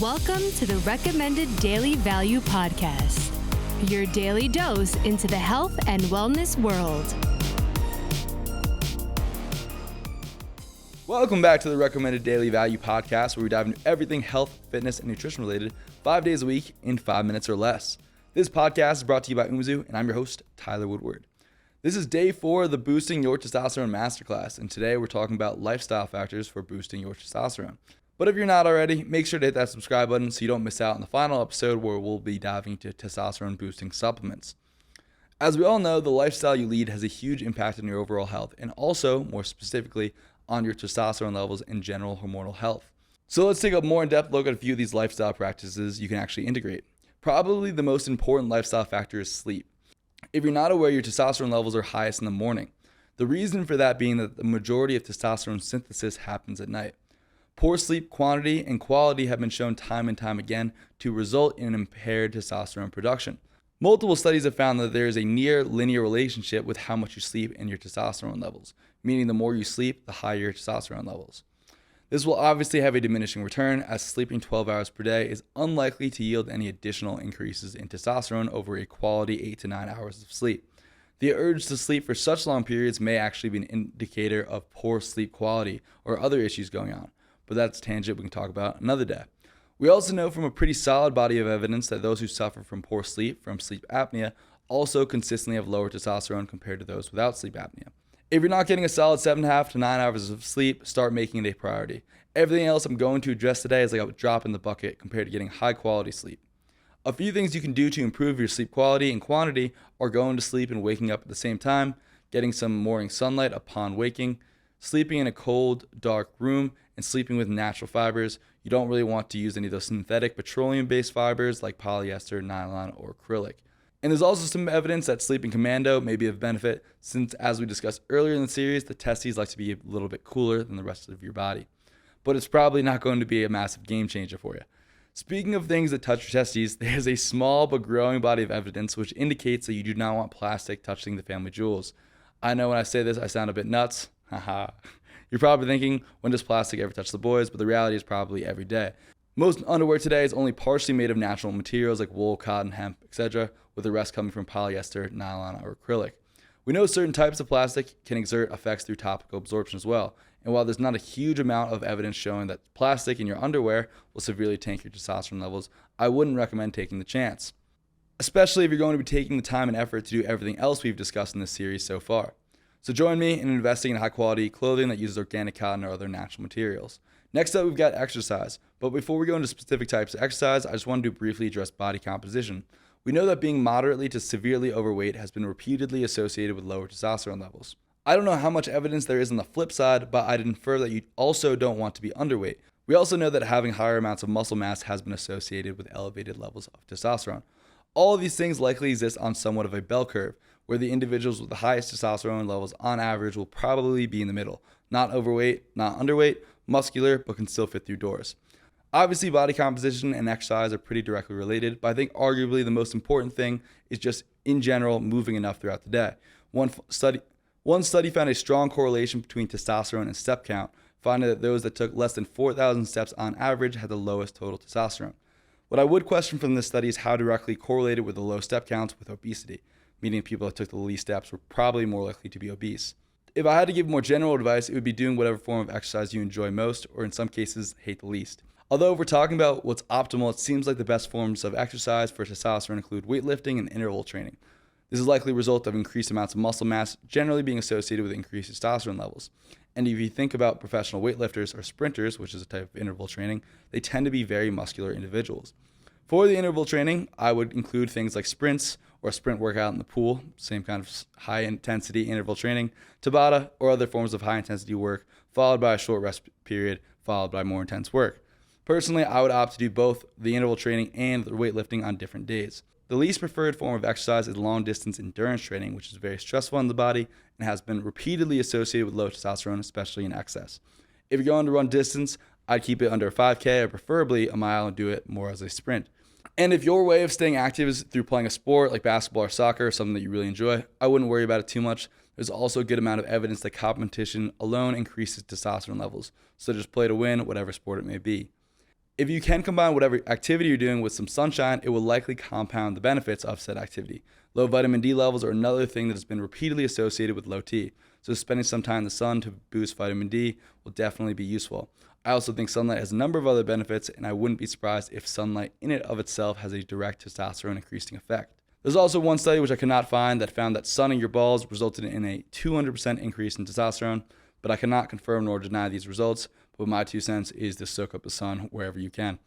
Welcome to the Recommended Daily Value Podcast, your daily dose into the health and wellness world. Welcome back to the Recommended Daily Value Podcast, where we dive into everything health, fitness, and nutrition related 5 days a week in 5 minutes or less. This podcast is brought to you by Umzu, and I'm your host, Tyler Woodward. This is day 4 of the Boosting Your Testosterone Masterclass, and today we're talking about lifestyle factors for boosting your testosterone. But if you're not already, make sure to hit that subscribe button so you don't miss out on the final episode where we'll be diving into testosterone boosting supplements. As we all know, the lifestyle you lead has a huge impact on your overall health and also, more specifically, on your testosterone levels and general hormonal health. So let's take a more in-depth look at a few of these lifestyle practices you can actually integrate. Probably the most important lifestyle factor is sleep. If you're not aware, your testosterone levels are highest in the morning. The reason for that being that the majority of testosterone synthesis happens at night. Poor sleep quantity and quality have been shown time and time again to result in impaired testosterone production. Multiple studies have found that there is a near linear relationship with how much you sleep and your testosterone levels, meaning the more you sleep, the higher your testosterone levels. This will obviously have a diminishing return, as sleeping 12 hours per day is unlikely to yield any additional increases in testosterone over a quality 8 to 9 hours of sleep. The urge to sleep for such long periods may actually be an indicator of poor sleep quality or other issues going on. But that's a tangent we can talk about another day. We also know from a pretty solid body of evidence that those who suffer from poor sleep, from sleep apnea, also consistently have lower testosterone compared to those without sleep apnea. If you're not getting a solid 7.5 to 9 hours of sleep, start making it a priority. Everything else I'm going to address today is like a drop in the bucket compared to getting high quality sleep. A few things you can do to improve your sleep quality and quantity are going to sleep and waking up at the same time, getting some morning sunlight upon waking, sleeping in a cold, dark room, and sleeping with natural fibers. You don't really want to use any of those synthetic petroleum-based fibers like polyester, nylon, or acrylic. And there's also some evidence that sleeping commando may be of benefit, since as we discussed earlier in the series, the testes like to be a little bit cooler than the rest of your body. But it's probably not going to be a massive game changer for you. Speaking of things that touch your testes, there's a small but growing body of evidence which indicates that you do not want plastic touching the family jewels. I know when I say this, I sound a bit nuts. Haha. You're probably thinking, when does plastic ever touch the boys? But the reality is probably every day. Most underwear today is only partially made of natural materials like wool, cotton, hemp, etc., with the rest coming from polyester, nylon, or acrylic. We know certain types of plastic can exert effects through topical absorption as well. And while there's not a huge amount of evidence showing that plastic in your underwear will severely tank your testosterone levels, I wouldn't recommend taking the chance, especially if you're going to be taking the time and effort to do everything else we've discussed in this series so far. So join me in investing in high quality clothing that uses organic cotton or other natural materials. Next up, we've got exercise. But before we go into specific types of exercise, I just wanted to briefly address body composition. We know that being moderately to severely overweight has been repeatedly associated with lower testosterone levels. I don't know how much evidence there is on the flip side, but I'd infer that you also don't want to be underweight. We also know that having higher amounts of muscle mass has been associated with elevated levels of testosterone. All of these things likely exist on somewhat of a bell curve, where the individuals with the highest testosterone levels on average will probably be in the middle. Not overweight, not underweight, muscular, but can still fit through doors. Obviously, body composition and exercise are pretty directly related, but I think arguably the most important thing is just, in general, moving enough throughout the day. One study found a strong correlation between testosterone and step count, finding that those that took less than 4,000 steps on average had the lowest total testosterone. What I would question from this study is how directly correlated with the low step counts with obesity, meaning people that took the least steps were probably more likely to be obese. If I had to give more general advice, it would be doing whatever form of exercise you enjoy most, or in some cases, hate the least. Although if we're talking about what's optimal, it seems like the best forms of exercise for testosterone include weightlifting and interval training. This is likely a result of increased amounts of muscle mass generally being associated with increased testosterone levels. And if you think about professional weightlifters or sprinters, which is a type of interval training, they tend to be very muscular individuals. For the interval training, I would include things like sprints or a sprint workout in the pool, same kind of high intensity interval training, Tabata, or other forms of high intensity work, followed by a short rest period, followed by more intense work. Personally, I would opt to do both the interval training and the weightlifting on different days. The least preferred form of exercise is long distance endurance training, which is very stressful on the body and has been repeatedly associated with low testosterone, especially in excess. If you're going to run distance, I'd keep it under a 5K or preferably a mile and do it more as a sprint. And if your way of staying active is through playing a sport like basketball or soccer, something that you really enjoy, I wouldn't worry about it too much. There's also a good amount of evidence that competition alone increases testosterone levels. So just play to win, whatever sport it may be. If you can combine whatever activity you're doing with some sunshine, it will likely compound the benefits of said activity. Low vitamin D levels are another thing that has been repeatedly associated with low T, so spending some time in the sun to boost vitamin D will definitely be useful. I also think sunlight has a number of other benefits, and I wouldn't be surprised if sunlight in and of itself has a direct testosterone increasing effect. There's also one study which I could not find that found that sunning your balls resulted in a 200% increase in testosterone, but I cannot confirm nor deny these results. But my 2 cents is to soak up the sun wherever you can.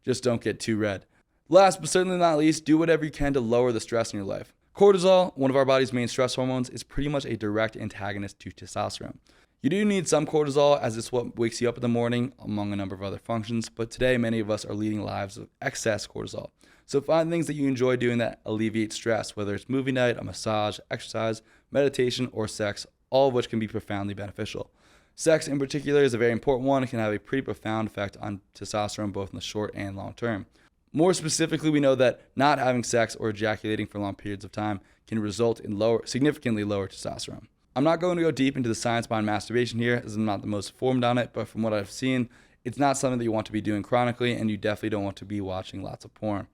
Just don't get too red. Last but certainly not least, do whatever you can to lower the stress in your life. Cortisol, one of our body's main stress hormones, is pretty much a direct antagonist to testosterone. You do need some cortisol, as it's what wakes you up in the morning, among a number of other functions, but today many of us are leading lives of excess cortisol. So find things that you enjoy doing that alleviate stress, whether it's movie night, a massage, exercise, meditation, or sex, all of which can be profoundly beneficial. Sex in particular is a very important one. It can have a pretty profound effect on testosterone both in the short and long term. More specifically, we know that not having sex or ejaculating for long periods of time can result in significantly lower testosterone. I'm not going to go deep into the science behind masturbation here, as I'm not the most informed on it, but from what I've seen, it's not something that you want to be doing chronically, and you definitely don't want to be watching lots of porn.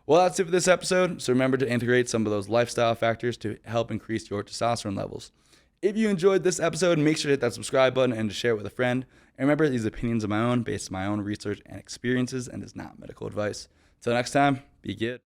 Well, that's it for this episode, so remember to integrate some of those lifestyle factors to help increase your testosterone levels. If you enjoyed this episode, make sure to hit that subscribe button and to share it with a friend. And remember, these opinions are my own, based on my own research and experiences, and is not medical advice. Until next time, be good.